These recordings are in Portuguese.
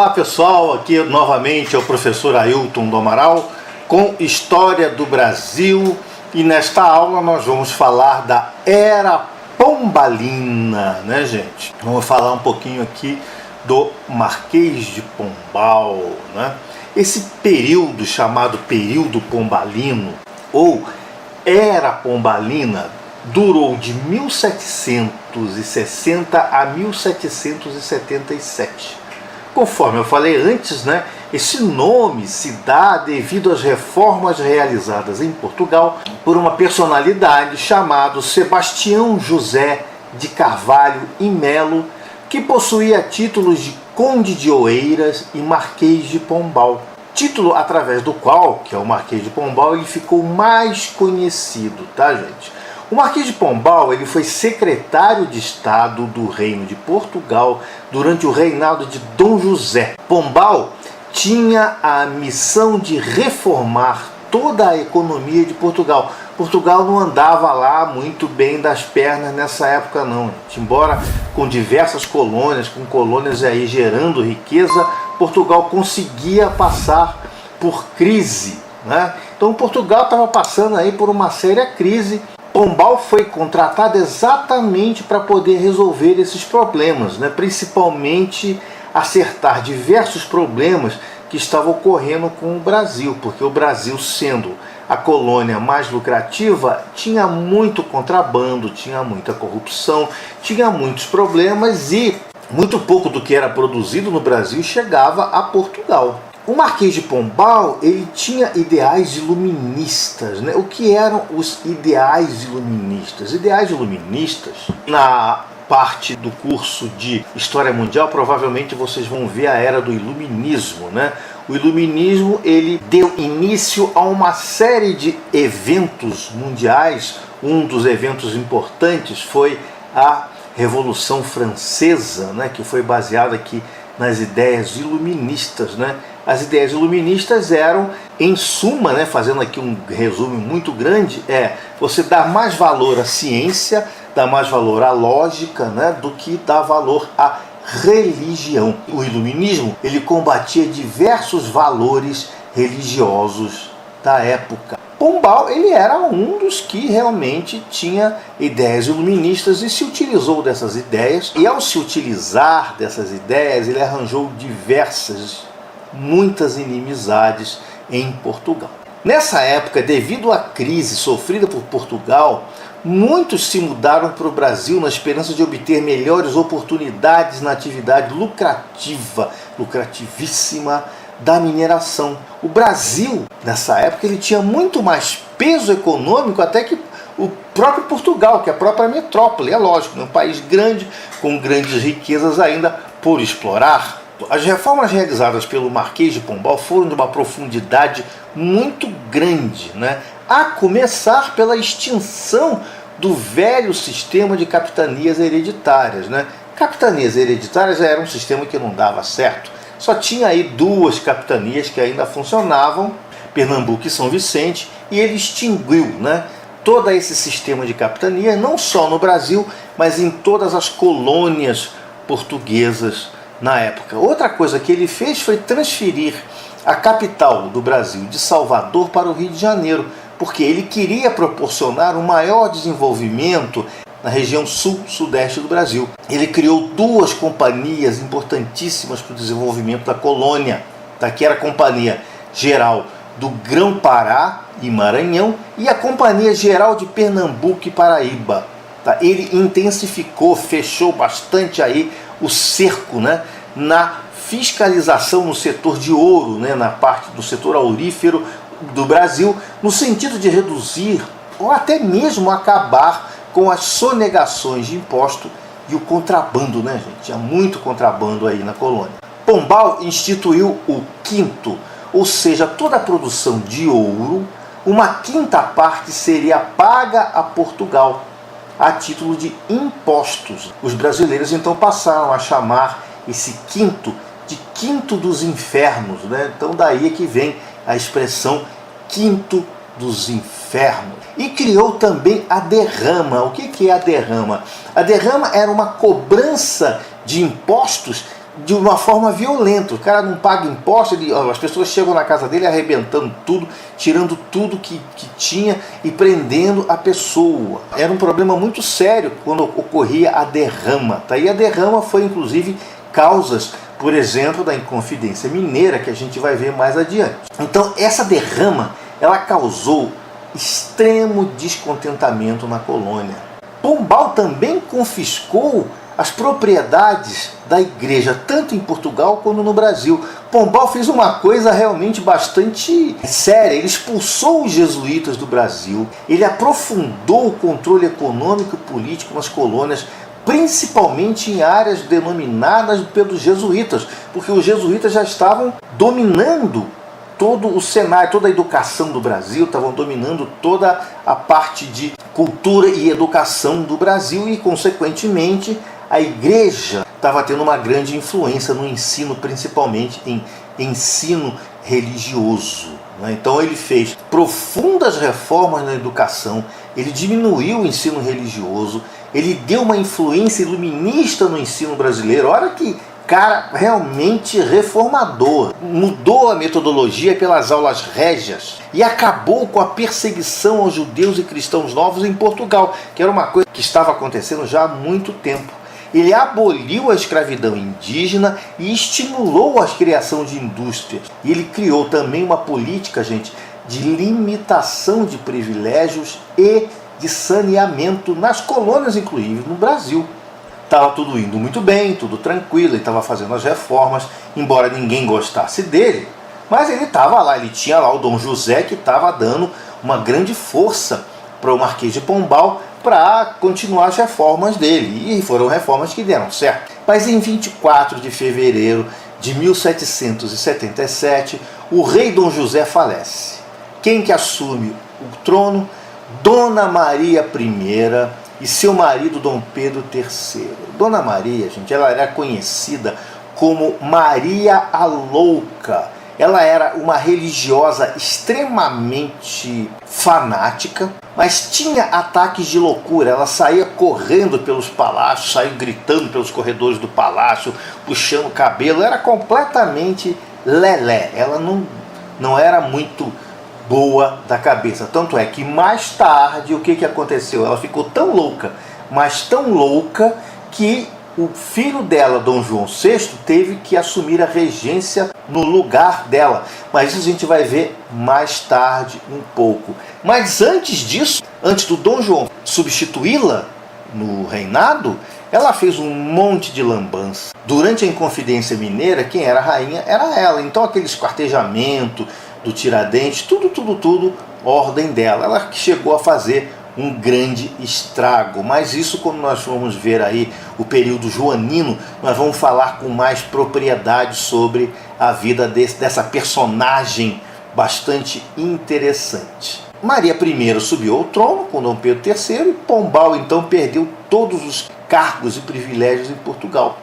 Olá pessoal, aqui novamente é o professor Ailton do Amaral com História do Brasil, e nesta aula nós vamos falar da Era Pombalina, né gente? Vamos falar um pouquinho aqui do Marquês de Pombal, né? Esse período chamado período pombalino ou Era Pombalina durou de 1760 a 1777. Conforme eu falei antes, né, esse nome se dá devido às reformas realizadas em Portugal por uma personalidade chamada Sebastião José de Carvalho e Melo, que possuía títulos de Conde de Oeiras e Marquês de Pombal. Título através do qual, que é o Marquês de Pombal, ele ficou mais conhecido, tá gente? O Marquês de Pombal ele foi secretário de Estado do Reino de Portugal durante o reinado de Dom José. Pombal tinha a missão de reformar toda a economia de Portugal. Portugal não andava lá muito bem das pernas nessa época não. Embora com diversas colônias, com colônias aí gerando riqueza, Portugal conseguia passar por crise, né? Então Portugal estava passando aí por uma séria crise. Pombal foi contratado exatamente para poder resolver esses problemas, né? Principalmente acertar diversos problemas que estavam ocorrendo com o Brasil, porque o Brasil, sendo a colônia mais lucrativa, tinha muito contrabando, tinha muita corrupção, tinha muitos problemas e muito pouco do que era produzido no Brasil chegava a Portugal. O Marquês de Pombal ele tinha ideais iluministas, né? O que eram os ideais iluministas? Ideais iluministas, na parte do curso de História Mundial, provavelmente vocês vão ver a Era do Iluminismo, né? O Iluminismo ele deu início a uma série de eventos mundiais. Um dos eventos importantes foi a Revolução Francesa, né? Que foi baseada aqui nas ideias iluministas, né? As ideias iluministas eram, em suma, né, fazendo aqui um resumo muito grande, você dar mais valor à ciência, dar mais valor à lógica, né, do que dar valor à religião. O iluminismo ele combatia diversos valores religiosos da época. Pombal ele era um dos que realmente tinha ideias iluministas e se utilizou dessas ideias. E ao se utilizar dessas ideias, ele arranjou muitas inimizades em Portugal. Nessa época, devido à crise sofrida por Portugal, muitos se mudaram para o Brasil na esperança de obter melhores oportunidades na atividade lucrativíssima da mineração. O Brasil, nessa época, ele tinha muito mais peso econômico até que o próprio Portugal, que é a própria metrópole, é lógico, um país grande, com grandes riquezas ainda por explorar. As reformas realizadas pelo Marquês de Pombal foram de uma profundidade muito grande, né? A começar pela extinção do velho sistema de capitanias hereditárias, né? Capitanias hereditárias era um sistema que não dava certo. Só tinha aí duas capitanias que ainda funcionavam, Pernambuco e São Vicente, e ele extinguiu, né, todo esse sistema de capitania, não só no Brasil, mas em todas as colônias portuguesas na época. Outra coisa que ele fez foi transferir a capital do Brasil de Salvador para o Rio de Janeiro, porque ele queria proporcionar um maior desenvolvimento na região sul-sudeste do Brasil. Ele criou duas companhias importantíssimas para o desenvolvimento da colônia, que era a Companhia Geral do Grão-Pará e Maranhão e a Companhia Geral de Pernambuco e Paraíba. Ele intensificou, fechou bastante aí o cerco, né, na fiscalização no setor de ouro, né, na parte do setor aurífero do Brasil, no sentido de reduzir ou até mesmo acabar com as sonegações de imposto e o contrabando, né, gente? Tinha muito contrabando aí na colônia. Pombal instituiu o quinto, ou seja, toda a produção de ouro, uma quinta parte seria paga a Portugal a título de impostos. Os brasileiros então passaram a chamar esse quinto de quinto dos infernos, né? Então daí é que vem a expressão quinto dos infernos. E criou também a derrama. O que é a derrama? A derrama era uma cobrança de impostos de uma forma violenta. O cara não paga imposto, as pessoas chegam na casa dele arrebentando tudo, tirando tudo que tinha e prendendo a pessoa. Era um problema muito sério quando ocorria a derrama. Tá? E a derrama foi inclusive causas, por exemplo, da Inconfidência Mineira, que a gente vai ver mais adiante. Então essa derrama, ela causou extremo descontentamento na colônia. Pombal também confiscou as propriedades da igreja, tanto em Portugal quanto no Brasil. Pombal fez uma coisa realmente bastante séria. Ele expulsou os jesuítas do Brasil, ele aprofundou o controle econômico e político nas colônias, principalmente em áreas denominadas pelos jesuítas, porque os jesuítas já estavam dominando todo o cenário, toda a educação do Brasil, estavam dominando toda a parte de cultura e educação do Brasil e, consequentemente, a igreja estava tendo uma grande influência no ensino, principalmente em ensino religioso. Então ele fez profundas reformas na educação, ele diminuiu o ensino religioso, ele deu uma influência iluminista no ensino brasileiro. Olha que cara realmente reformador. Mudou a metodologia pelas aulas régias e acabou com a perseguição aos judeus e cristãos novos em Portugal, que era uma coisa que estava acontecendo já há muito tempo. Ele aboliu a escravidão indígena e estimulou a criação de indústrias. E ele criou também uma política, gente, de limitação de privilégios e de saneamento nas colônias, inclusive no Brasil. Estava tudo indo muito bem, tudo tranquilo, ele estava fazendo as reformas, embora ninguém gostasse dele, mas ele estava lá, ele tinha lá o Dom José, que estava dando uma grande força para o Marquês de Pombal para continuar as reformas dele, e foram reformas que deram certo. Mas em 24 de fevereiro de 1777, o rei Dom José falece. Quem que assume o trono? Dona Maria I e seu marido Dom Pedro III. Dona Maria, gente, ela era conhecida como Maria a Louca. Ela era uma religiosa extremamente fanática, mas tinha ataques de loucura. Ela saía correndo pelos palácios, saía gritando pelos corredores do palácio, puxando o cabelo. Era completamente lelé. Ela não era muito boa da cabeça. Tanto é que mais tarde, o que aconteceu? Ela ficou tão louca, mas tão louca, que o filho dela, Dom João VI, teve que assumir a regência no lugar dela. Mas isso a gente vai ver mais tarde um pouco. Mas antes disso, antes do Dom João substituí-la no reinado, ela fez um monte de lambança. Durante a Inconfidência Mineira, quem era a rainha era ela. Então aquele esquartejamento do Tiradentes, tudo, ordem dela. Ela chegou a fazer um grande estrago, mas isso, quando nós vamos ver aí o período joanino, nós vamos falar com mais propriedade sobre a vida dessa personagem bastante interessante. Maria I subiu ao trono com Dom Pedro III e Pombal então perdeu todos os cargos e privilégios em Portugal.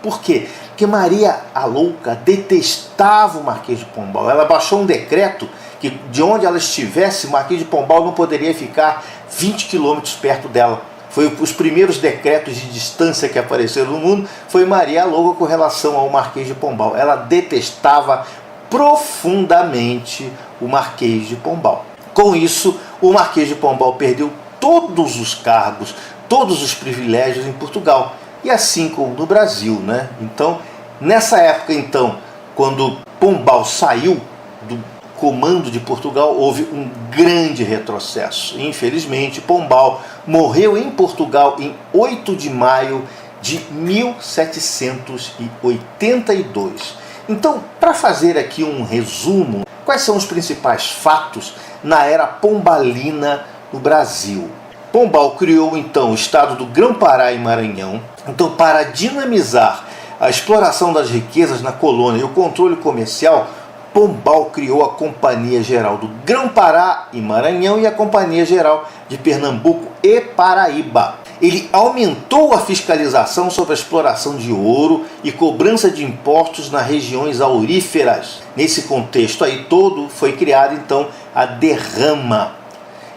Por quê? Porque Maria a Louca detestava o Marquês de Pombal. Ela baixou um decreto que de onde ela estivesse, o Marquês de Pombal não poderia ficar 20 quilômetros perto dela. Foi os primeiros decretos de distância que apareceram no mundo, foi Maria a Louca com relação ao Marquês de Pombal. Ela detestava profundamente o Marquês de Pombal. Com isso, o Marquês de Pombal perdeu todos os cargos, todos os privilégios em Portugal. E assim como no Brasil, né? Então, nessa época, então, quando Pombal saiu do comando de Portugal, houve um grande retrocesso. Infelizmente, Pombal morreu em Portugal em 8 de maio de 1782. Então, para fazer aqui um resumo, quais são os principais fatos na era pombalina no Brasil? Pombal criou então o estado do Grão-Pará e Maranhão. Então, para dinamizar a exploração das riquezas na colônia e o controle comercial, Pombal criou a Companhia Geral do Grão-Pará e Maranhão e a Companhia Geral de Pernambuco e Paraíba. Ele aumentou a fiscalização sobre a exploração de ouro e cobrança de impostos nas regiões auríferas. Nesse contexto aí todo foi criada então a derrama.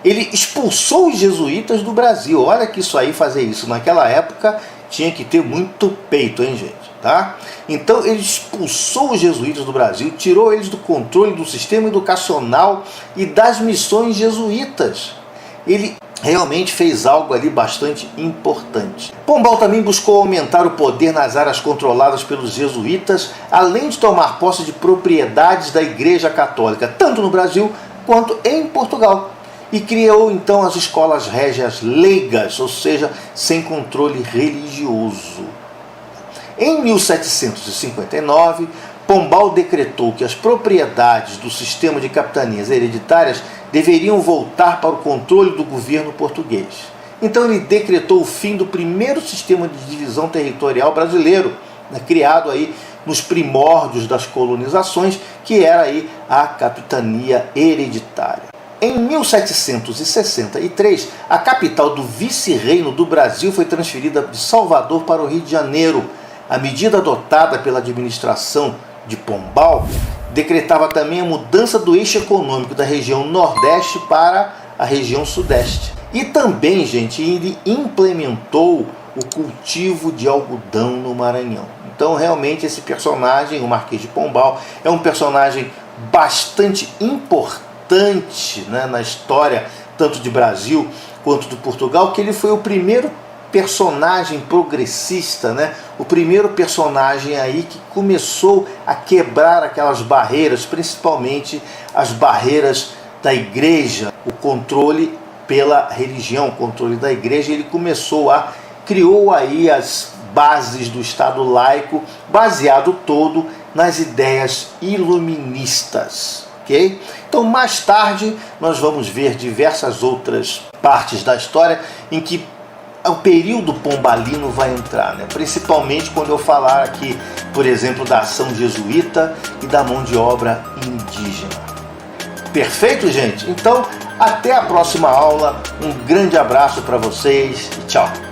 Ele expulsou os jesuítas do Brasil. Olha que isso aí, fazer isso naquela época, tinha que ter muito peito, hein, gente? Tá? Então ele expulsou os jesuítas do Brasil, tirou eles do controle do sistema educacional e das missões jesuítas. Ele realmente fez algo ali bastante importante. Pombal também buscou aumentar o poder nas áreas controladas pelos jesuítas, além de tomar posse de propriedades da Igreja Católica, tanto no Brasil quanto em Portugal. E criou então as escolas régias leigas, ou seja, sem controle religioso. Em 1759, Pombal decretou que as propriedades do sistema de capitanias hereditárias deveriam voltar para o controle do governo português. Então ele decretou o fim do primeiro sistema de divisão territorial brasileiro, criado aí nos primórdios das colonizações, que era aí a capitania hereditária. Em 1763, a capital do vice-reino do Brasil foi transferida de Salvador para o Rio de Janeiro. A medida adotada pela administração de Pombal decretava também a mudança do eixo econômico da região Nordeste para a região Sudeste. E também, gente, ele implementou o cultivo de algodão no Maranhão. Então, realmente, esse personagem, o Marquês de Pombal, é um personagem bastante importante, né, na história tanto de Brasil quanto de Portugal, que ele foi o primeiro personagem progressista, né? O primeiro personagem aí que começou a quebrar aquelas barreiras, principalmente as barreiras da igreja, o controle pela religião, o controle da igreja. Ele criou aí as bases do Estado laico, baseado todo nas ideias iluministas, ok? Então, mais tarde, nós vamos ver diversas outras partes da história em que o período pombalino vai entrar, né? Principalmente quando eu falar aqui, por exemplo, da ação jesuíta e da mão de obra indígena. Perfeito, gente? Então, até a próxima aula. Um grande abraço para vocês e tchau!